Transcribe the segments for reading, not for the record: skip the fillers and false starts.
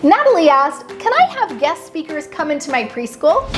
Natalie asked, can I have guest speakers come into my preschool?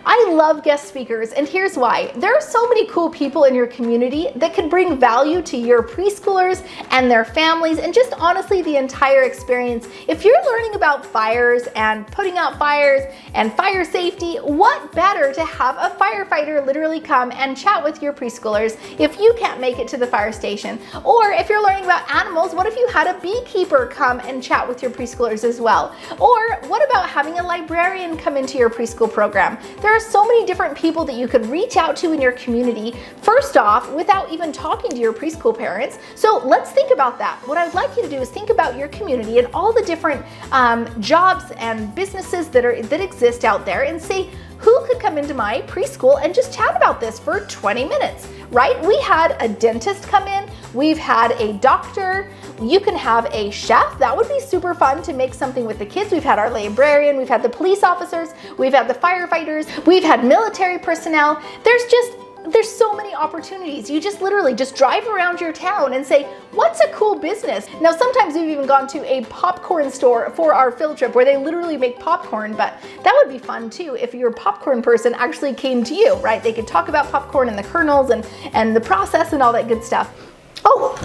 I love guest speakers, and here's why. There are so many cool people in your community that could bring value to your preschoolers and their families, and just honestly the entire experience. If you're learning about fires and putting out fires and fire safety, what better to have a firefighter literally come and chat with your preschoolers if you can't make it to the fire station? Or if you're learning about animals, what if you had a beekeeper come and chat with your preschoolers as well? Or what about having a librarian come into your preschool program? There are so many different people that you could reach out to in your community, first off, without even talking to your preschool parents. So let's think about that. What I'd like you to do is think about your community and all the different jobs and businesses that exist out there, and say, who could come into my preschool and just chat about this for 20 minutes, right? We had a dentist come in, we've had a doctor, you can have a chef. That would be super fun to make something with the kids. We've had our librarian, we've had the police officers, we've had the firefighters, we've had military personnel. There's so many opportunities. You just literally just drive around your town and say, what's a cool business? Now, sometimes we've even gone to a popcorn store for our field trip where they literally make popcorn, but that would be fun too if your popcorn person actually came to you, right? They could talk about popcorn and the kernels and the process and all that good stuff. Oh,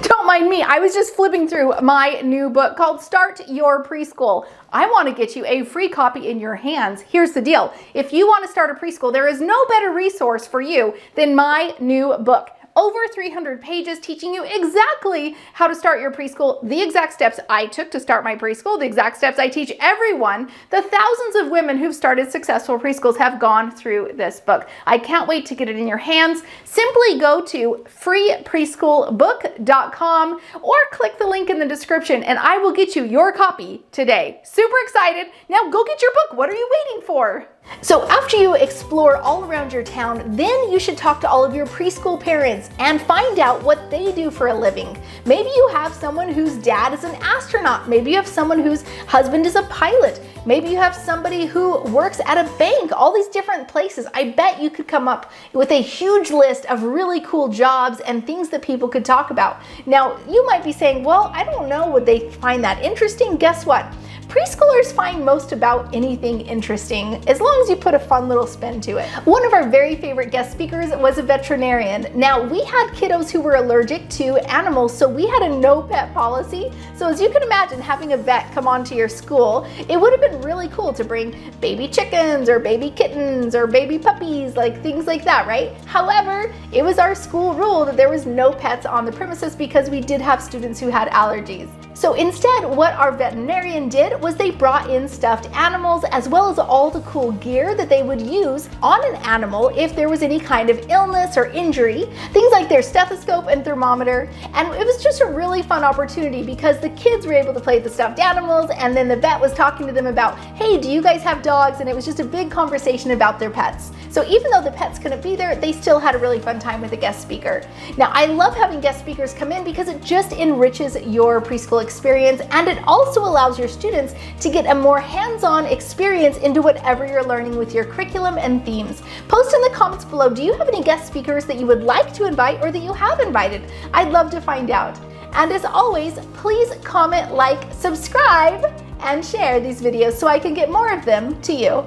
don't mind me. I was just flipping through my new book called Start Your Preschool. I want to get you a free copy in your hands. Here's the deal. If you want to start a preschool, there is no better resource for you than my new book. Over 300 pages teaching you exactly how to start your preschool, the exact steps I took to start my preschool, the exact steps I teach everyone. The thousands of women who've started successful preschools have gone through this book. I can't wait to get it in your hands. Simply go to freepreschoolbook.com or click the link in the description and I will get you your copy today. Super excited. Now go get your book. What are you waiting for? So after you explore all around your town, then you should talk to all of your preschool parents and find out what they do for a living. Maybe you have someone whose dad is an astronaut. Maybe you have someone whose husband is a pilot. Maybe you have somebody who works at a bank, all these different places. I bet you could come up with a huge list of really cool jobs and things that people could talk about. Now, you might be saying, well, I don't know, would they find that interesting? Guess what? Preschoolers find most about anything interesting as long as you put a fun little spin to it. One of our very favorite guest speakers was a veterinarian. Now, we had kiddos who were allergic to animals, so we had a no pet policy. So as you can imagine, having a vet come onto your school, it would have been really cool to bring baby chickens or baby kittens or baby puppies, like things like that, right? However, it was our school rule that there was no pets on the premises because we did have students who had allergies. So instead, what our veterinarian did was they brought in stuffed animals as well as all the cool gear that they would use on an animal if there was any kind of illness or injury, things like their stethoscope and thermometer. And it was just a really fun opportunity because the kids were able to play with the stuffed animals, and then the vet was talking to them about, hey, do you guys have dogs? And it was just a big conversation about their pets. So even though the pets couldn't be there, they still had a really fun time with a guest speaker. Now, I love having guest speakers come in because it just enriches your preschool experience, and it also allows your students to get a more hands-on experience into whatever you're learning with your curriculum and themes. Post in the comments below, do you have any guest speakers that you would like to invite or that you have invited? I'd love to find out. And as always, please comment, like, subscribe, and share these videos so I can get more of them to you.